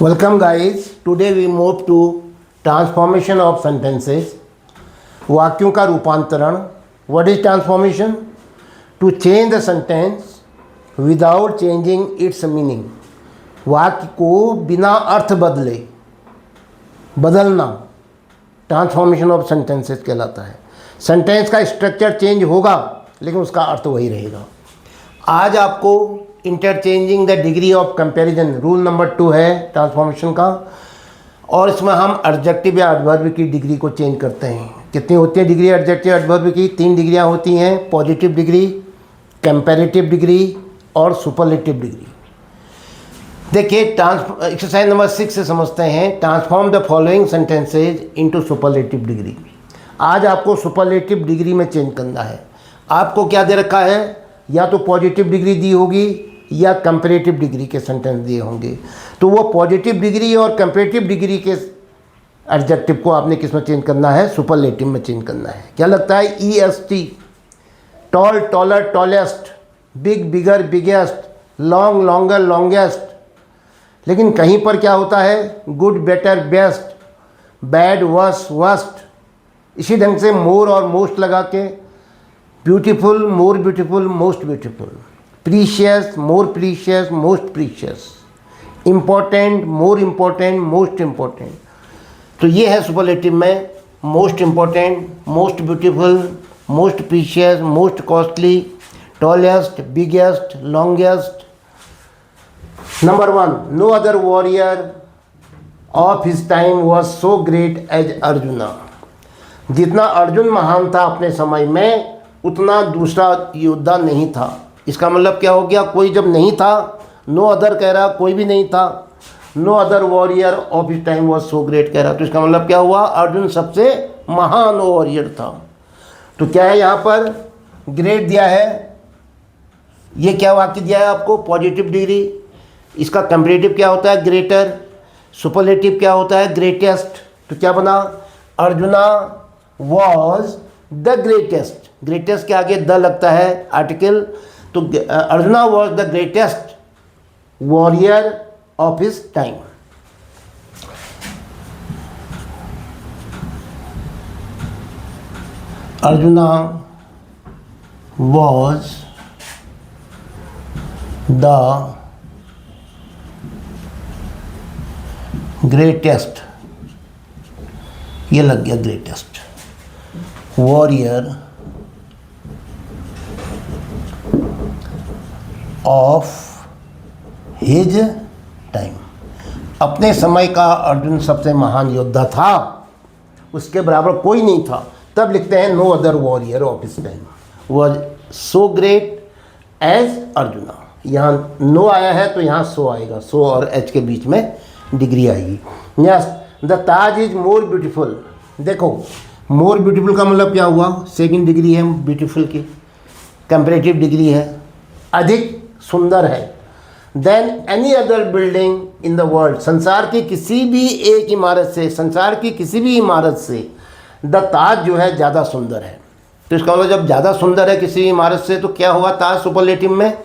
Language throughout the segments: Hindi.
Welcome guys. Today we move to transformation of sentences. वाक्यों का रूपांतरण. What is transformation? To change the sentence without changing its meaning. वाक्य को बिना अर्थ बदले बदलना ट्रांसफॉर्मेशन ऑफ सेंटेंसेस कहलाता है. सेंटेंस का स्ट्रक्चर चेंज होगा लेकिन उसका अर्थ वही रहेगा. आज आपको interchanging the degree of comparison rule number 2 है ट्रांसफॉर्मेशन का, और इसमें हम एडजेक्टिव या एडवर्ब की डिग्री को चेंज करते हैं. कितनी होती है डिग्री एडजेक्टिव एडवर्ब की? 3 डिग्रियां होती हैं. पॉजिटिव डिग्री, कंपैरेटिव डिग्री और सुपरलेटिव डिग्री. देखिए एक्सरसाइज नंबर 6 से समझते हैं. Transform the following sentences into superlative degree. आज आपको सुपरलेटिव डिग्री में चेंज करना है. आपको क्या दे रखा है? या तो पॉजिटिव डिग्री दी होगी या कंपैरेटिव डिग्री के सेंटेंस दिए होंगे. तो वो पॉजिटिव डिग्री और कंपैरेटिव डिग्री के एडजेक्टिव को आपने किस में चेंज करना है? सुपरलेटिव में चेंज करना है. क्या लगता है? EST, tall taller tallest, big bigger biggest, long longer longest. लेकिन कहीं पर क्या होता है? Good better best, bad worse worst. इसी ढंग से मोर और मोस्ट लगा के beautiful, more beautiful, most beautiful, precious, more precious, most precious, important, more important, most important. तो ये है सुपरलेटिव में most important, most beautiful, most precious, most costly, tallest, biggest, longest. Number 1, no other warrior of his time was so great as Arjuna. जितना अर्जुन महान था अपने समय में उतना दूसरा योद्धा नहीं था. इसका मतलब क्या हो गया? कोई जब नहीं था, नो अदर कह रहा, कोई भी नहीं था. No other warrior of his time was so great कह रहा, तो इसका मतलब क्या हुआ? अर्जुन सबसे महान वॉरियर था. तो क्या है यहाँ पर? ग्रेट दिया है. ये क्या वाक्य दिया है आपको? Positive degree. इसका कंपैरेटिव क्या होता है? ग्रेटर. सुपरलेटिव क्या होता है? ग्रेटेस्ट. तो क्या बना? Arjuna was the greatest. Greatest के आगे द लगता है आर्टिकल. तो arjuna was the greatest warrior of his time. Arjuna was the greatest, ये लग गया greatest warrior of his time. अपने समय का अर्जुन सबसे महान योद्धा था, उसके बराबर कोई नहीं था. तब लिखते हैं no other warrior of his time was so great as Arjuna. यहाँ नो आया है तो यहाँ सो आएगा. सो और एच के बीच में डिग्री आएगी. Next, the Taj is more beautiful. देखो मोर ब्यूटीफुल का मतलब क्या हुआ? सेकंड डिग्री है ब्यूटीफुल की. कंपैरेटिव डिग्री है, अधिक सुंदर है. Then any other building in the world. संसार की किसी भी एक इमारत से, संसार की किसी भी इमारत से द ताज जो है ज़्यादा सुंदर है. तो इसका मतलब जब ज़्यादा सुंदर है किसी इमारत से तो क्या होगा? ताज सुपरलेटिव में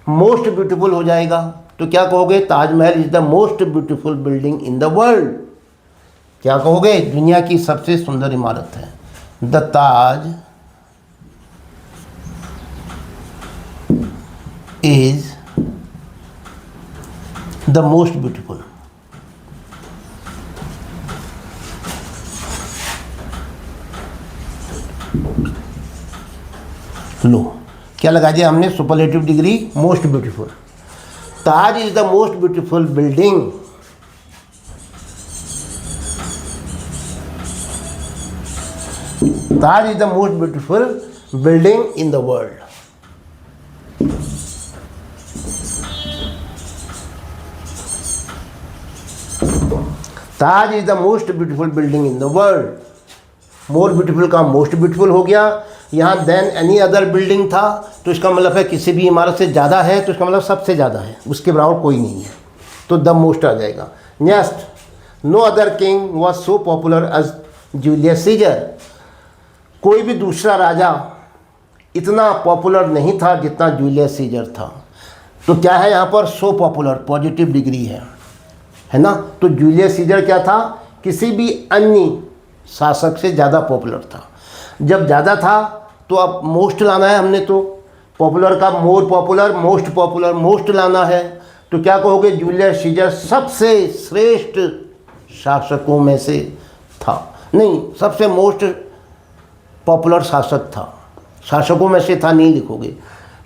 मोस्ट ब्यूटीफुल हो जाएगा. तो क्या कहोगे? Taj Mahal is the most beautiful building in the world. क्या कहोगे? दुनिया की सबसे सुंदर इमारत है. The Taj is the most beautiful. लो क्या लगा दिया हमने? Superlative degree most beautiful. Taj is the most beautiful building. Taj is the most beautiful building in the world. Taj is the most beautiful building in the world. More beautiful का मोस्ट ब्यूटीफुल हो गया. यहाँ देन एनी अदर बिल्डिंग था तो इसका मतलब है किसी भी इमारत से ज़्यादा है, तो इसका मतलब सबसे ज़्यादा है, उसके बराबर कोई नहीं है, तो द मोस्ट आ जाएगा. Next, no other king was so popular as Julius Caesar. कोई भी दूसरा राजा इतना पॉपुलर नहीं था जितना जूलियस सीजर था. तो क्या है यहाँ पर? सो पॉपुलर, पॉजिटिव डिग्री है. है ना। तो जूलियस सीजर क्या था, किसी भी अन्य शासक से ज़्यादा पॉपुलर था। जब ज़्यादा था तो अब मोस्ट लाना है हमने, तो पॉपुलर का मोर पॉपुलर, मोस्ट लाना है। तो क्या कहोगे, जूलियस सीजर सबसे श्रेष्ठ शासकों में से था, नहीं सबसे मोस्ट पॉपुलर शासक था, शासकों में से था नहीं लिखोगे,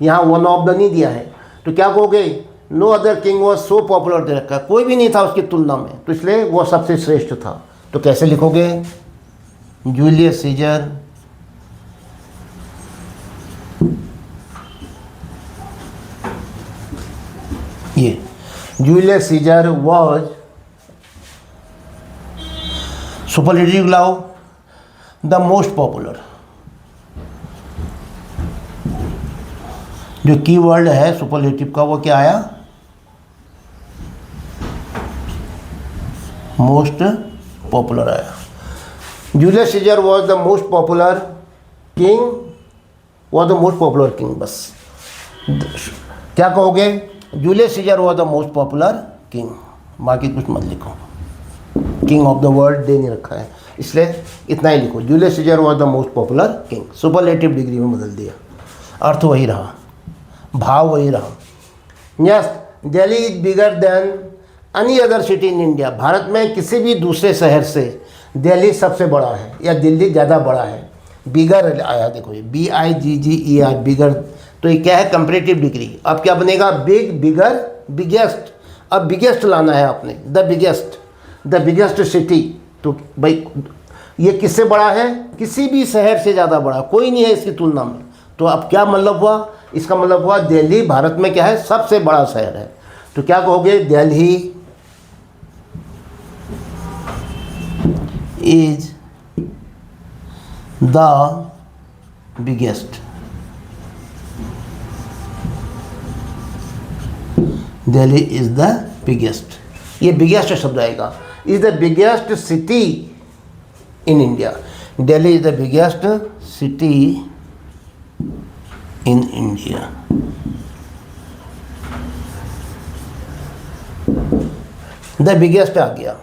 यहाँ वन ऑफ द नहीं दिया है। तो क्या कहोगे, no other king was so popular दे रखा है, कोई भी नहीं था उसकी तुलना में, तो इसलिए वो सबसे श्रेष्ठ था। तो कैसे लिखोगे, जूलियस सीजर ये जूलियस सीजर वॉज, सुपरलेटिव लाओ, द मोस्ट पॉपुलर। जो की वर्ड है सुपरलेटिव का वो क्या आया, मोस्ट पॉपुलर आया। Julius Caesar was the most popular king, was the most popular king, बस क्या कहोगे, Julius Caesar was the most popular king, बाकी कुछ मत लिखो, किंग ऑफ द वर्ल्ड दे नहीं रखा है, इसलिए इतना ही लिखो, Julius Caesar was the most popular king, superlative degree में बदल दिया, अर्थ वही रहा, भाव वही रहा। Next, Delhi is bigger than any other city in India, Bharat में किसी भी दूसरे शहर से दिल्ली सबसे बड़ा है या दिल्ली ज़्यादा बड़ा है। बिगर आया, देखो ये BIGGER, बिगर, तो ये क्या है, कंपैरेटिव डिग्री। अब क्या बनेगा, बिग, बिगर, बिगेस्ट। अब बिगेस्ट लाना है आपने, द बिगेस्ट सिटी। तो भाई ये किससे बड़ा है, किसी भी शहर से ज़्यादा बड़ा कोई नहीं है इसकी तुलना में। तो अब क्या मतलब हुआ, इसका मतलब हुआ दिल्ली भारत में क्या है, सबसे बड़ा शहर है। तो क्या कहोगे, Delhi is the biggest, Delhi is the biggest, ये बिगेस्ट शब्द आएगा, is the biggest city in India, Delhi is the biggest city in India. The biggest आ गया,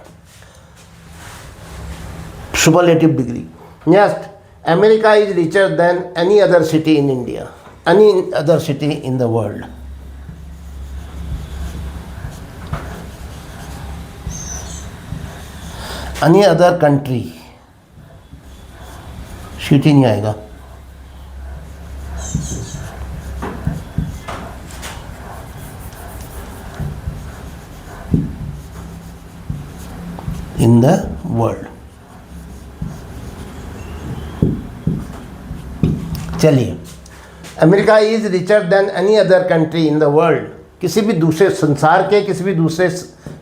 superlative degree. Next, America is richer than any other city in India, any other city in the world. Any other country, city नहीं आएगा, इन द वर्ल्ड। चलिए, America is richer than any other country in the world, किसी भी दूसरे संसार के किसी भी दूसरे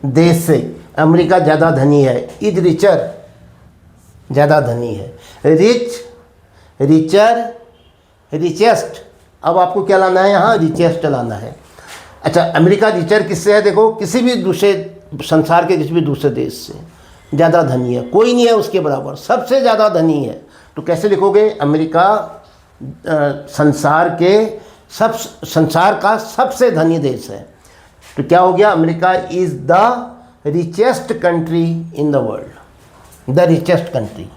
देश से अमेरिका ज़्यादा धनी है। इज रिचर, ज़्यादा धनी है। Rich, richer, richest. अब आपको क्या लाना है यहाँ, रिचेस्ट लाना है। अच्छा, अमेरिका रिचर किससे है, देखो किसी भी दूसरे संसार के किसी भी दूसरे देश से ज़्यादा धनी है, कोई नहीं है उसके बराबर, सबसे ज़्यादा धनी है। तो कैसे लिखोगे, अमेरिका संसार का सबसे धनी देश है। तो क्या हो गया, America is the richest country in the world, the richest country.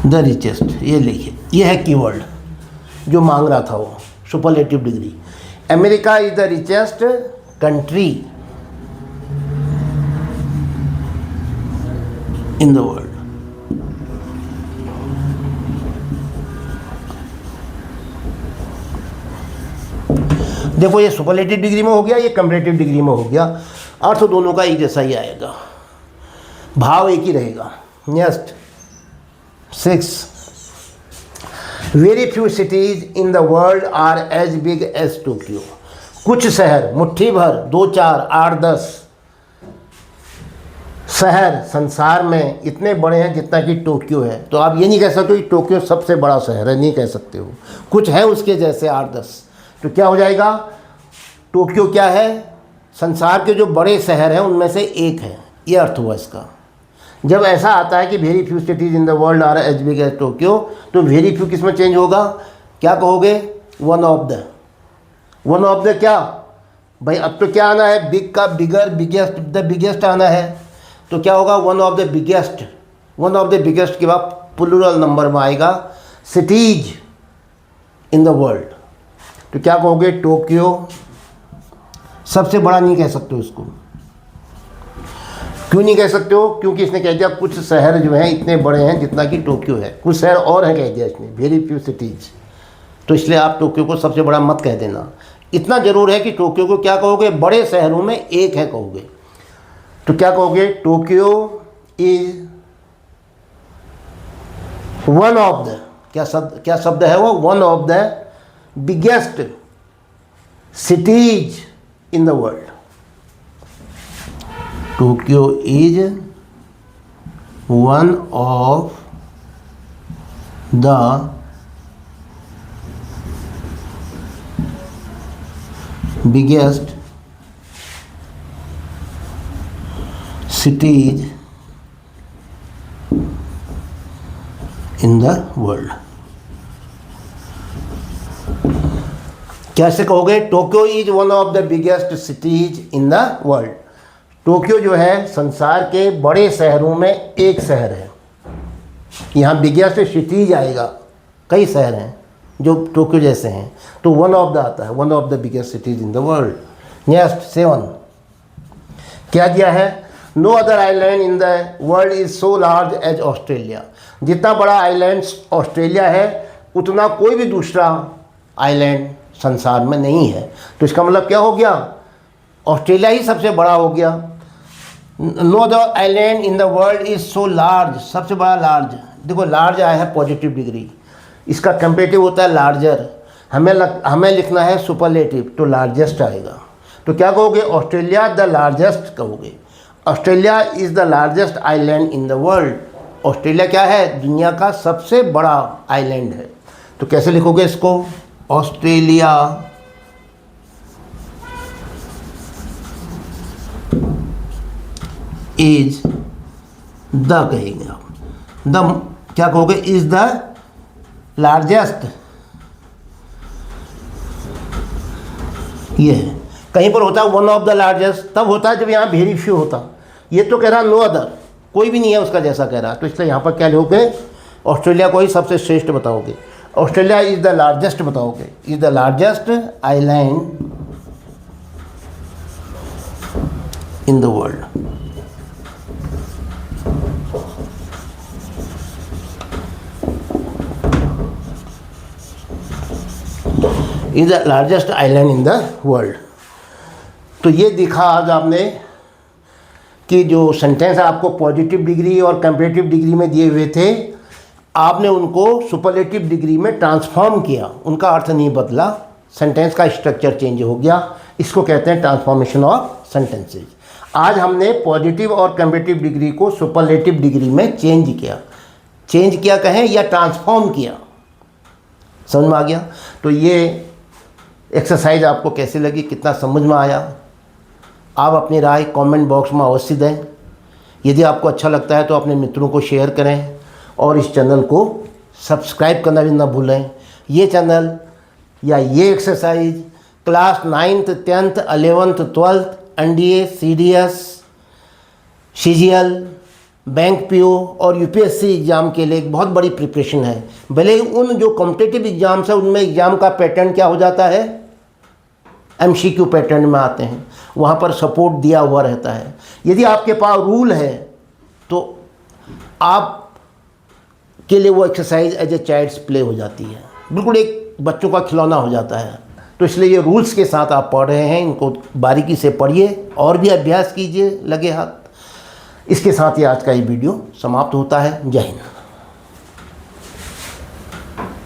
The richest, ये लिखिए, ये है कीवर्ड जो मांग रहा था वो, superlative degree. America is the richest country in the world. देखो ये सुपरलेटिव डिग्री में हो गया, ये कंपैरेटिव डिग्री में हो गया, अर्थ दोनों का एक जैसा ही आएगा, भाव एक ही रहेगा। Next 6, very few cities in the world are as big as Tokyo. कुछ शहर, मुट्ठी भर, 2, 4, 8, 10 शहर संसार में इतने बड़े हैं जितना कि टोक्यो है। तो आप ये नहीं कह सकते कि टोक्यो सबसे बड़ा शहर है, नहीं कह सकते हो, कुछ है उसके जैसे 8-10। तो क्या हो जाएगा, टोक्यो क्या है, संसार के जो बड़े शहर हैं उनमें से एक है, ये अर्थ हुआ इसका। जब ऐसा आता है कि very few cities in the world are as big as Tokyo, तो वेरी फ्यू किस में चेंज होगा? क्या कहोगे? वन ऑफ द क्या भाई? अब तो क्या आना है? बिग का बिगर, बिगेस्ट, द बिगेस्ट आना है, तो क्या होगा? One of the biggest. One of the biggest के बाद प्लूरल नंबर में आएगा सिटीज इन द वर्ल्ड, तो क्या कहोगे? टोक्यो। सबसे बड़ा नहीं कह सकते हो इसको। क्यों नहीं कह सकते हो? क्योंकि इसने कह दिया कुछ शहर जो हैं इतने बड़े हैं जितना कि टोक्यो है, कुछ शहर और हैं कह दिया इसने, वेरी फ्यू सिटीज, तो इसलिए आप टोक्यो को सबसे बड़ा मत कह देना। इतना ज़रूर है कि टोक्यो को क्या कहोगे? बड़े शहरों में एक है कहोगे, तो क्या कहोगे? Tokyo is one of the, क्या शब्द है वो? One of the biggest cities in the world. Tokyo is one of the biggest cities in the world. कैसे कहोगे? Tokyo is one of the biggest cities in the world. Tokyo जो है संसार के बड़े शहरों में एक शहर है। यहाँ बिगेस्ट सिटीज आएगा, कई शहर हैं जो टोक्यो जैसे हैं, तो वन ऑफ द आता है, one of the biggest cities in the world. Next 7 क्या दिया है? No other island in the world is so large as Australia. जितना बड़ा आइलैंड ऑस्ट्रेलिया है उतना कोई भी दूसरा आइलैंड संसार में नहीं है, तो इसका मतलब क्या हो गया? ऑस्ट्रेलिया ही सबसे बड़ा हो गया। No other island in the world is so large, सबसे बड़ा लार्ज। देखो लार्ज आया है पॉजिटिव डिग्री, इसका कंपेरेटिव होता है लार्जर। हमें लिखना है सुपरलेटिव, तो लार्जेस्ट आएगा, तो क्या कहोगे? ऑस्ट्रेलिया द लार्जेस्ट कहोगे। Australia is the largest island in the world. Australia क्या है? दुनिया का सबसे बड़ा आइलैंड है, तो कैसे लिखोगे इसको? ऑस्ट्रेलिया इज द कहेंगे आप, द क्या कहोगे? Is the largest. ये है, कहीं पर होता है वन ऑफ द लार्जेस्ट, तब होता है जब यहाँ वेरी फ्यू होता। ये तो कह रहा नो अदर, कोई भी नहीं है उसका जैसा कह रहा, तो इसलिए यहाँ पर क्या लिखोगे? ऑस्ट्रेलिया को ही सबसे श्रेष्ठ बताओगे। ऑस्ट्रेलिया इज द लार्जेस्ट बताओगे, is the largest island in the world. Is the largest island in the world. तो ये दिखा आज आपने कि जो सेंटेंस आपको पॉजिटिव डिग्री और कंपेरेटिव डिग्री में दिए हुए थे, आपने उनको सुपरलेटिव डिग्री में ट्रांसफॉर्म किया, उनका अर्थ नहीं बदला, सेंटेंस का स्ट्रक्चर चेंज हो गया। इसको कहते हैं ट्रांसफॉर्मेशन ऑफ सेंटेंसेज। आज हमने पॉजिटिव और कंपेरेटिव डिग्री को सुपरलेटिव डिग्री में चेंज किया कहें या ट्रांसफॉर्म किया। समझ में आ गया? तो ये एक्सरसाइज आपको कैसे लगी, कितना समझ में आया, आप अपनी राय कमेंट बॉक्स में अवश्य दें। यदि आपको अच्छा लगता है तो अपने मित्रों को शेयर करें और इस चैनल को सब्सक्राइब करना भी ना भूलें। ये चैनल या ये exercise class 9th 10th 11th 12th NDA CDS CGL bank PO और UPSC एग्ज़ाम के लिए एक बहुत बड़ी प्रिपरेशन है। भले ही उन जो कॉम्पिटिटिव एग्ज़ाम्स है उनमें एग्ज़ाम का पैटर्न क्या हो जाता है, MCQ पैटर्न में आते हैं, वहाँ पर सपोर्ट दिया हुआ रहता है। यदि आपके पास रूल है तो आप के लिए वो exercise as a child's play हो जाती है, बिल्कुल एक बच्चों का खिलौना हो जाता है। तो इसलिए ये रूल्स के साथ आप पढ़ रहे हैं, इनको बारीकी से पढ़िए और भी अभ्यास कीजिए लगे हाथ। इसके साथ ही आज का ये वीडियो समाप्त होता है। जय हिंद।